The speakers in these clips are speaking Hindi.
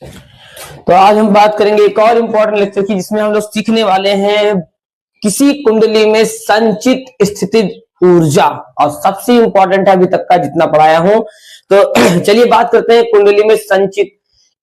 तो आज हम बात करेंगे एक और इम्पोर्टेंट लेक्चर की, जिसमें हम लोग सीखने वाले हैं किसी कुंडली में संचित स्थितिज ऊर्जा। और सबसे इंपॉर्टेंट है अभी तक का जितना पढ़ाया हूं। तो चलिए बात करते हैं कुंडली में संचित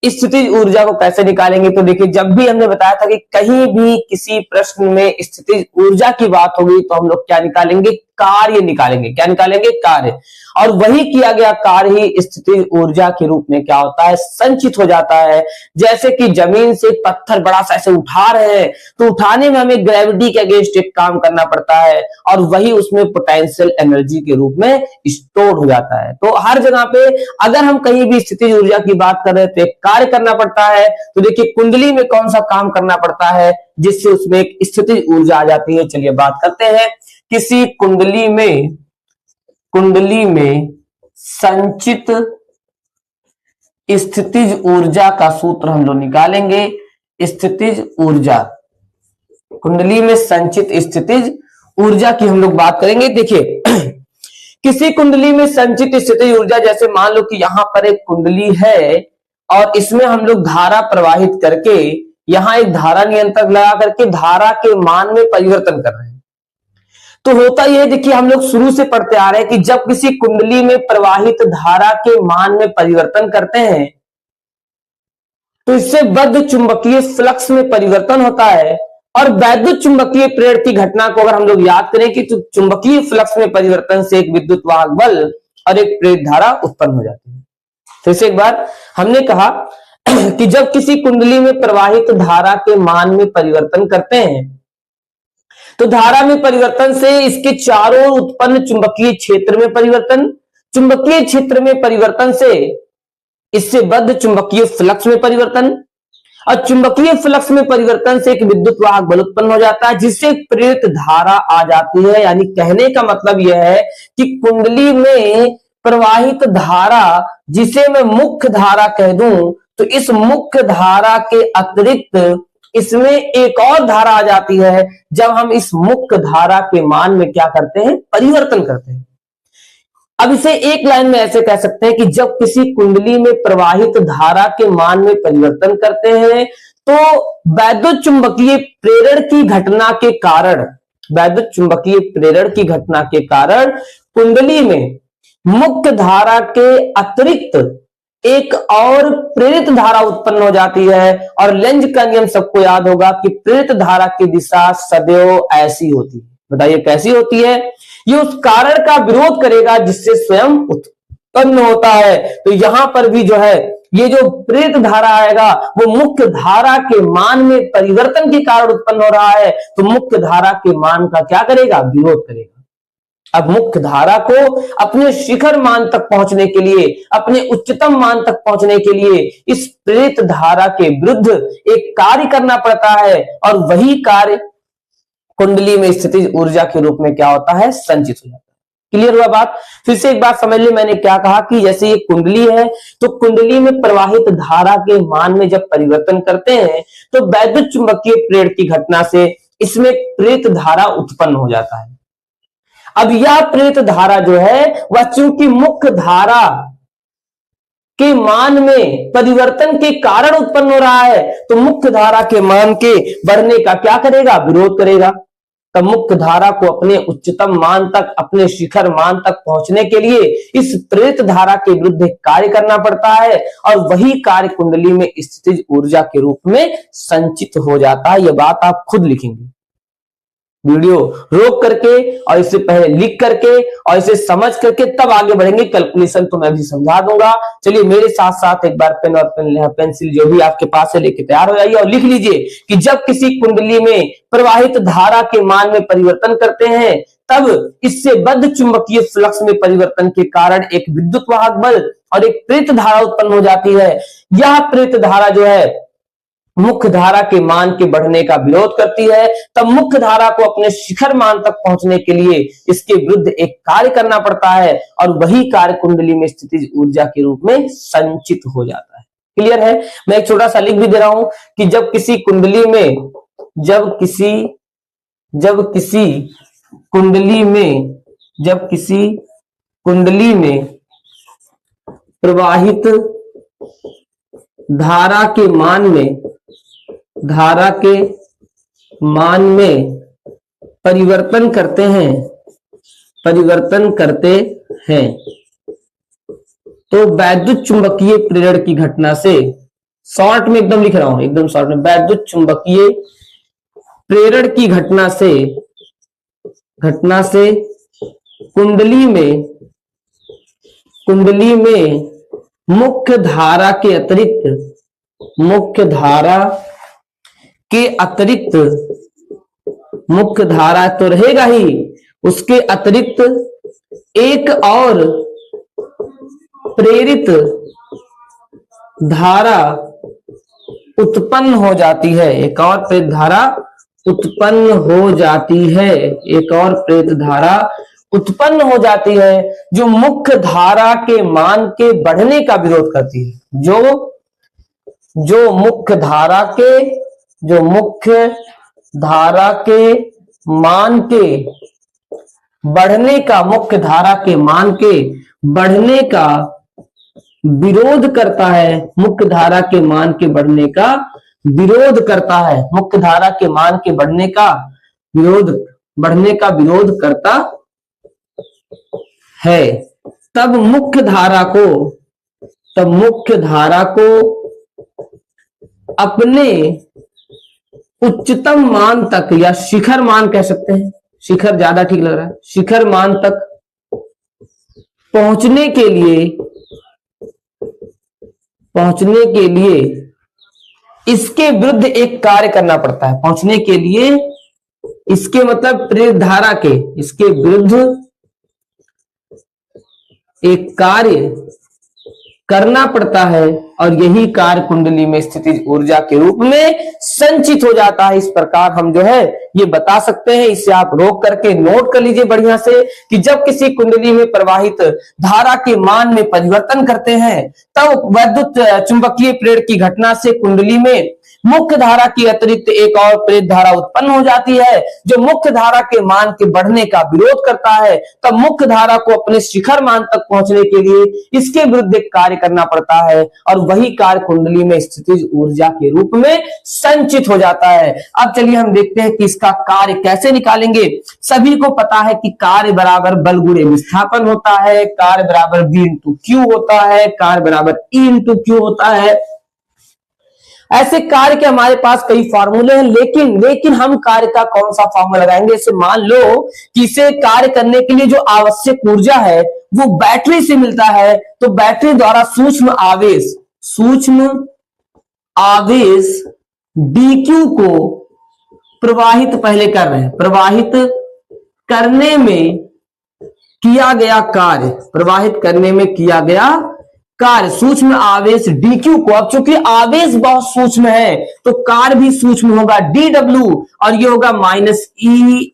स्थितिज ऊर्जा को कैसे निकालेंगे। तो देखिए, जब भी हमने बताया था कि कहीं भी किसी प्रश्न में स्थितिज ऊर्जा की बात होगी तो हम लोग क्या निकालेंगे, कार्य निकालेंगे। क्या निकालेंगे, कार्य। और वही किया गया कार्य ही स्थितिज ऊर्जा के रूप में क्या होता है, संचित हो जाता है। जैसे कि जमीन से पत्थर बड़ा सा ऐसे उठा रहे हैं, तो उठाने में हमें ग्रेविटी के अगेंस्ट एक काम करना पड़ता है, और वही उसमें पोटेंशियल एनर्जी के रूप में स्टोर हो जाता है। तो हर जगह पे अगर हम कहीं भी स्थितिज ऊर्जा की बात कर रहे हैं तो एक कार्य करना पड़ता है। तो देखिए, कुंडली में कौन सा काम करना पड़ता है जिससे उसमें एक स्थितिज ऊर्जा आ जाती है। चलिए बात करते हैं। किसी कुंडली में संचित स्थितिज ऊर्जा का सूत्र हम लोग निकालेंगे। स्थितिज ऊर्जा, कुंडली में संचित स्थितिज ऊर्जा की हम लोग बात करेंगे। देखिए, किसी कुंडली में संचित स्थितिज ऊर्जा, जैसे मान लो कि यहां पर एक कुंडली है और इसमें हम लोग धारा प्रवाहित करके, यहां एक धारा नियंत्रक लगा करके धारा के मान में परिवर्तन कर रहे हैं। तो होता यह, देखिए हम लोग शुरू से पढ़ते आ रहे हैं कि जब किसी कुंडली में प्रवाहित धारा के मान में परिवर्तन करते हैं तो इससे बद्ध चुंबकीय फ्लक्स में परिवर्तन होता है। और वैद्युत चुंबकीय प्रेरण की घटना को अगर हम लोग याद करें कि तो चुंबकीय फ्लक्स में परिवर्तन से एक विद्युत वाहक बल और एक प्रेरित धारा उत्पन्न हो जाती है। फिर से एक बार, हमने कहा कि जब किसी कुंडली में प्रवाहित धारा के मान में परिवर्तन करते हैं तो धारा में परिवर्तन से इसके चारों ओर उत्पन्न चुंबकीय क्षेत्र में परिवर्तन, चुंबकीय क्षेत्र में परिवर्तन से इससे बद्ध चुंबकीय फ्लक्स में परिवर्तन, और चुंबकीय फ्लक्स में परिवर्तन से एक विद्युत वाहक बल उत्पन्न हो जाता है, जिससे प्रेरित धारा आ जाती है। यानी कहने का मतलब यह है कि कुंडली में प्रवाहित धारा, जिसे मैं मुख्य धारा कह दूं, तो इस मुख्य धारा के अतिरिक्त इसमें एक और धारा आ जाती है जब हम इस मुख्य धारा के मान में क्या करते हैं, परिवर्तन करते हैं। अब इसे एक लाइन में ऐसे कह सकते हैं कि जब किसी कुंडली में प्रवाहित धारा के मान में परिवर्तन करते हैं तो वैद्युत चुंबकीय प्रेरण की घटना के कारण, वैद्युत चुंबकीय प्रेरण की घटना के कारण कुंडली में मुख्य धारा के अतिरिक्त एक और प्रेरित धारा उत्पन्न हो जाती है। और लेंज का नियम सबको याद होगा कि प्रेरित धारा की दिशा सदैव ऐसी होती है। बताइए कैसी होती है? ये उस कारण का विरोध करेगा जिससे स्वयं उत्पन्न होता है। तो यहां पर भी जो है, ये जो प्रेरित धारा आएगा वो मुख्य धारा के मान में परिवर्तन के कारण उत्पन्न हो रहा है, तो मुख्य धारा के मान का क्या करेगा, विरोध करेगा। अब मुख्य धारा को अपने शिखर मान तक पहुंचने के लिए, अपने उच्चतम मान तक पहुंचने के लिए इस प्रेरित धारा के विरुद्ध एक कार्य करना पड़ता है, और वही कार्य कुंडली में स्थितिज ऊर्जा के रूप में क्या होता है, संचित हो जाता है। क्लियर हुआ बात? फिर से एक बात समझ ली, मैंने क्या कहा कि जैसे ये कुंडली है तो कुंडली में प्रवाहित धारा के मान में जब परिवर्तन करते हैं तो वैद्युत चुंबकीय प्रेरण की घटना से इसमें प्रेरित धारा उत्पन्न हो जाता है। अब यह प्रेरित धारा जो है वह चूंकि मुख्य धारा के मान में परिवर्तन के कारण उत्पन्न हो रहा है, तो मुख्य धारा के मान के बढ़ने का क्या करेगा, विरोध करेगा। तब मुख्य धारा को अपने उच्चतम मान तक, अपने शिखर मान तक पहुंचने के लिए इस प्रेरित धारा के विरुद्ध कार्य करना पड़ता है, और वही कार्य कुंडली में स्थितिज ऊर्जा के रूप में संचित हो जाता है। यह बात आप खुद लिखेंगे, वीडियो रोक करके और इससे पहले लिख करके और इसे समझ करके तब आगे बढ़ेंगे। कैलकुलेशन तो मैं भी समझा दूंगा। चलिए मेरे साथ साथ एक बार पेन और पेंसिल जो भी आपके पास है लेके तैयार हो जाइए और लिख लीजिए कि जब किसी कुंडली में प्रवाहित धारा के मान में परिवर्तन करते हैं तब इससे बद्ध चुंबकीय फ्लक्स में परिवर्तन के कारण एक विद्युत वाहक बल और एक प्रेरित धारा उत्पन्न हो जाती है। यह प्रेरित धारा जो है मुख्य धारा के मान के बढ़ने का विरोध करती है। तब मुख्य धारा को अपने शिखर मान तक पहुंचने के लिए इसके विरुद्ध एक कार्य करना पड़ता है, और वही कार्य कुंडली में स्थितिज ऊर्जा के रूप में संचित हो जाता है। क्लियर है? मैं एक छोटा सा लिख भी दे रहा हूं कि जब किसी कुंडली में प्रवाहित धारा के मान में परिवर्तन करते हैं तो वैद्युत चुंबकीय प्रेरण की घटना से, शॉर्ट में एकदम लिख रहा हूं, एकदम शॉर्ट में, वैद्युत चुंबकीय प्रेरण की घटना से कुंडली में मुख्य धारा तो रहेगा ही, उसके अतिरिक्त एक और प्रेरित धारा उत्पन्न हो जाती है, एक और प्रेरित धारा उत्पन्न हो जाती है जो मुख्य धारा के मान के बढ़ने का विरोध करती है, जो मुख्य धारा के मान के बढ़ने का, मुख्य धारा के मान के बढ़ने का विरोध करता है, मुख्य धारा के मान के बढ़ने का विरोध करता है, मुख्य धारा के मान के बढ़ने का विरोध करता है। तब मुख्य धारा को अपने उच्चतम मान तक, या शिखर मान कह सकते हैं, शिखर ज्यादा ठीक लग रहा है, शिखर मान तक पहुंचने के लिए इसके विरुद्ध एक कार्य करना पड़ता है। पहुंचने के लिए इसके मतलब प्रेरित धारा के, इसके विरुद्ध एक कार्य करना पड़ता है और यही कार्य कुंडली में स्थितिज ऊर्जा के रूप में संचित हो जाता है। इस प्रकार हम जो है ये बता सकते हैं, इसे आप रोक करके नोट कर लीजिए बढ़िया से, कि जब किसी कुंडली में प्रवाहित धारा के मान में परिवर्तन करते हैं तब वैद्युत चुंबकीय प्रेरण की घटना से कुंडली में मुख्य धारा की अतिरिक्त एक और प्रेरित धारा उत्पन्न हो जाती है जो मुख्य धारा के मान के बढ़ने का विरोध करता है। तब मुख्य धारा को अपने शिखर मान तक पहुंचने के लिए इसके विरुद्ध एक कार्य करना पड़ता है और वही कार्य कुंडली में स्थितिज ऊर्जा के रूप में संचित हो जाता है। अब चलिए हम देखते हैं कि इसका कार्य कैसे निकालेंगे। सभी को पता है कि कार्य बराबर बल गुणे विस्थापन होता है, कार्य बराबर V इंटू Q होता है, कार्य बराबर E इंटू Q होता है। ऐसे कार्य के हमारे पास कई फार्मूले हैं, लेकिन हम कार्य का कौन सा फार्मूला लगाएंगे। इसे मान लो कि इसे कार्य करने के लिए जो आवश्यक ऊर्जा है वो बैटरी से मिलता है, तो बैटरी द्वारा सूक्ष्म आवेश dq को प्रवाहित पहले कर रहे हैं, प्रवाहित करने में किया गया कार्य सूक्ष्म आवेश dq को, अब चूंकि आवेश बहुत सूक्ष्म है तो कार्य भी सूक्ष्म होगा dw, और ये होगा -e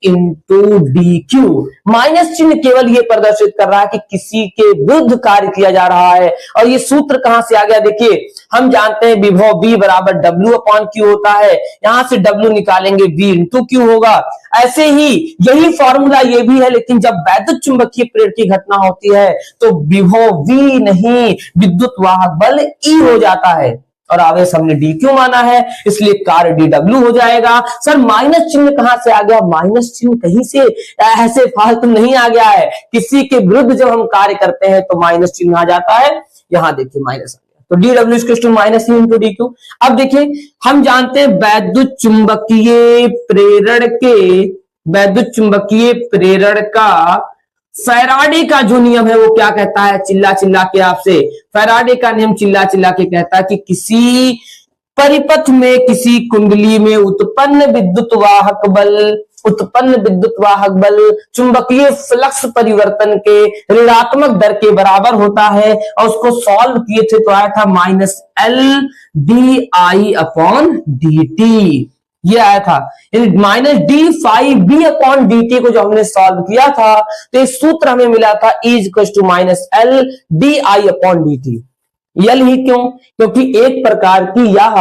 इंटू dq। माइनस चिन्ह केवल ये प्रदर्शित कर रहा है कि किसी के विरुद्ध कार्य किया जा रहा है। और ये सूत्र कहां से आ गया, देखिए हम जानते हैं विभव V बराबर W अपॉन Q होता है, यहां से W निकालेंगे V इंटू Q होगा। ऐसे ही यही फॉर्मूला ये भी है, लेकिन जब वैद्युत चुंबकीय प्रेरण की घटना होती है तो विभव V नहीं विद्युत वाहक बल E हो जाता है और आवेश हमने dq माना है, इसलिए कार्य dw हो जाएगा। सर माइनस चिन्ह कहां से आ गया, माइनस चिन्ह कहीं से ऐसे फालतू नहीं आ गया है, किसी के विरुद्ध जब हम कार्य करते हैं तो माइनस चिन्ह आ जाता है। यहां देखिए माइनस आ गया, तो dw equal to minus E into dq। अब देखिए हम जानते हैं वैद्युत चुंबकीय प्रेरण का फैराडे का जो नियम है वो क्या कहता है, चिल्ला के आपसे, फैराडे का नियम चिल्ला के कहता है कि किसी परिपथ में, किसी कुंडली में उत्पन्न विद्युत वाहक बल चुंबकीय फ्लक्स परिवर्तन के ऋणात्मक दर के बराबर होता है। और उसको सॉल्व किए थे तो आया था -L dI/dt, ये आया था। -d∅b अपॉन dt को जो हमने सॉल्व किया था तो इस सूत्र हमें मिला था E equal to -L dI/dt। यल ही क्यों, क्योंकि एक प्रकार की यह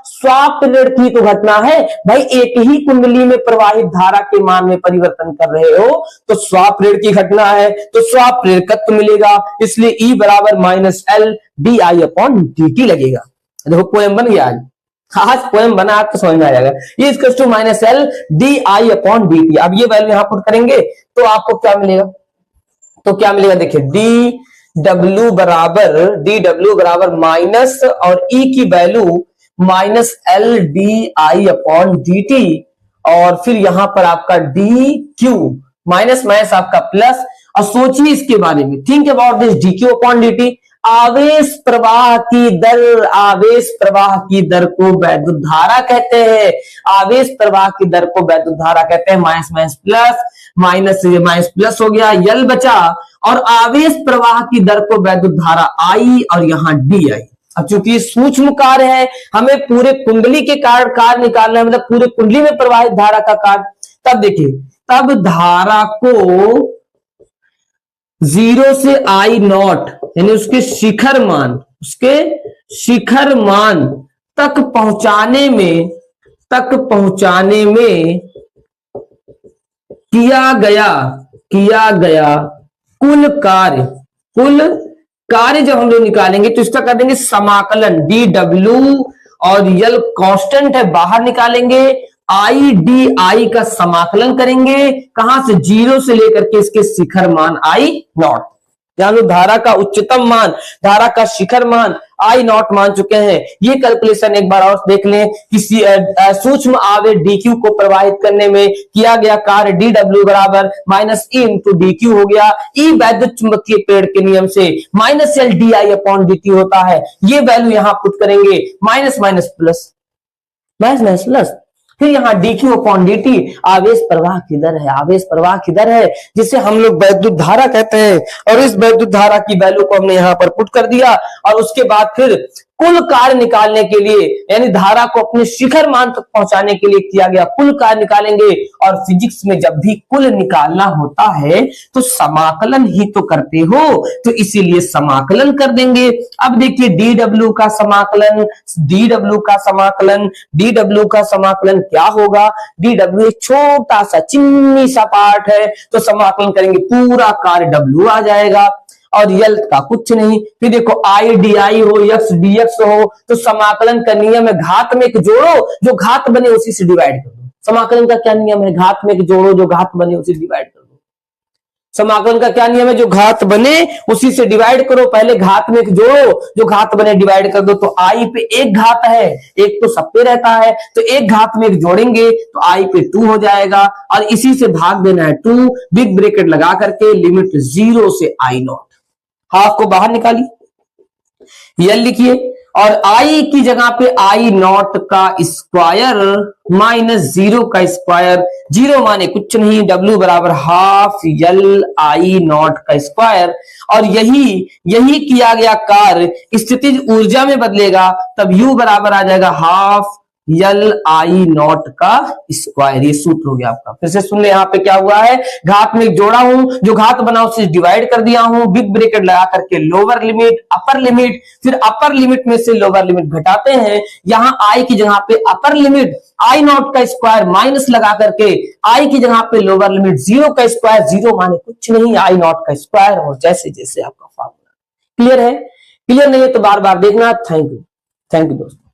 स्वाप्रेरण की तो घटना है भाई, एक ही कुंडली में प्रवाहित धारा के मान में परिवर्तन कर रहे हो तो स्वाप्रेरण की घटना है, तो स्वाप्रेरकत्व मिलेगा, इसलिए E बराबर -L dI/dt लगेगा। देखो पोएम बन गया आज पोएम बना, आपको समझ में आ जाएगा। ये is to minus L D I upon D T. अब ये वैल्यू यहां पुट करेंगे तो आपको क्या मिलेगा, तो क्या मिलेगा देखिए, डी डब्ल्यू बराबर माइनस और ई की value minus L D I upon D T, और फिर यहां पर आपका डी क्यू माइनस माइनस आपका प्लस। और सोचिए इसके बारे में, think about this D Q upon D T. आवेश प्रवाह की दर, आवेश प्रवाह की दर को वैद्युत धारा कहते हैं, आवेश प्रवाह की दर को वैद्युत धारा कहते हैं। माइनस माइनस प्लस, माइनस से माइनस प्लस हो गया, यल बचा, और आवेश प्रवाह की दर को वैद्युत धारा आई और यहां डी आई। अब चूंकि सूक्ष्म कार्य है, हमें पूरे कुंडली के कार्य निकालना है, मतलब पूरे कुंडली में प्रवाहित धारा का कार्य। तब देखिए, तब धारा को 0 से आई नॉट यानी उसके शिखर मान तक पहुंचाने में किया गया कुल कार्य जब हम लोग निकालेंगे तो इसका कर देंगे समाकलन, डी डब्ल्यू और यल कांस्टेंट है बाहर निकालेंगे, आई डी आई का समाकलन करेंगे, कहां से, 0 से लेकर के इसके शिखर मान आई नॉट। जहां धारा का उच्चतम मान, धारा का शिखर मान आई नॉट मान चुके हैं। ये कैलकुलेशन एक बार और देख लें, किसी सूक्ष्म आवेश डी क्यू को प्रवाहित करने में किया गया कार्य डी डब्ल्यू बराबर minus E into D Q हो गया। ई वैद्युत चुंबकीय प्रेरण के नियम से minus L D I upon D T होता है। ये वैल्यू यहां पुट करेंगे, minus minus plus, minus minus plus, फिर यहाँ dq अपॉन dt आवेश प्रवाह की दर है, आवेश प्रवाह की दर है जिसे हम लोग वैद्युत धारा कहते हैं। और इस वैद्युत धारा की वैल्यू को हमने यहाँ पर पुट कर दिया, और उसके बाद फिर कुल कार्य निकालने के लिए, यानी धारा को अपने शिखर मान तक पहुंचाने के लिए किया गया कुल कार्य निकालेंगे। और फिजिक्स में जब भी कुल निकालना होता है तो समाकलन ही तो करते हो, तो इसीलिए समाकलन कर देंगे। अब देखिए डीडब्ल्यू का समाकलन, डीडब्ल्यू का समाकलन क्या होगा, डीडब्ल्यू एक छोटा सा चिन्नी सा पार्ट है, तो समाकलन करेंगे पूरा कार्य डब्ल्यू आ जाएगा, और यल का कुछ नहीं। फिर देखो आई डी आई हो, यक्स डी एक्स हो, तो समाकलन का नियम है घात में एक जोड़ो, जो घात बने उसी से डिवाइड कर दो। समाकलन का क्या नियम है, घात में एक जोड़ो, जो घात बने उसी से डिवाइड कर दो। समाकलन का क्या नियम है, जो घात बने उसी से डिवाइड करो। पहले घात में एक जोड़ो, जो घात बने डिवाइड कर दो। तो आई पे एक घात है, एक तो सब पे रहता है, तो एक घात में एक जोड़ेंगे तो आई पे 2 हो जाएगा, और इसी से भाग देना है 2, बिग ब्रैकेट लगा करके, लिमिट 0 से आई नॉट। हाफ को बाहर निकालिए, यल लिखिए, और आई की जगह पे आई नॉट का स्क्वायर माइनस 0 का स्क्वायर, 0 माने कुछ नहीं, डब्ल्यू बराबर हाफ यल आई नॉट का स्क्वायर। और यही किया गया कार्य स्थितिज ऊर्जा में बदलेगा, तब यू बराबर आ जाएगा हाफ यल आई नॉट का स्क्वायर। ये सूत्र हो गया आपका। फिर से सुन ले, यहाँ पे क्या हुआ है, घात में जोड़ा हूं, जो घात बना उसे डिवाइड कर दिया हूं, बिग ब्रैकेट लगा करके लोअर लिमिट अपर लिमिट, फिर अपर लिमिट में से लोअर लिमिट घटाते हैं। यहां आई की जगह पे अपर लिमिट आई नॉट का स्क्वायर माइनस लगा करके, आई की जगह पे लोअर लिमिट 0 का स्क्वायर, 0 माने कुछ नहीं, आई नॉट का स्क्वायर, और जैसे जैसे आपका फॉर्मूला। क्लियर है? क्लियर नहीं है तो बार बार देखना। थैंक यू दोस्तों।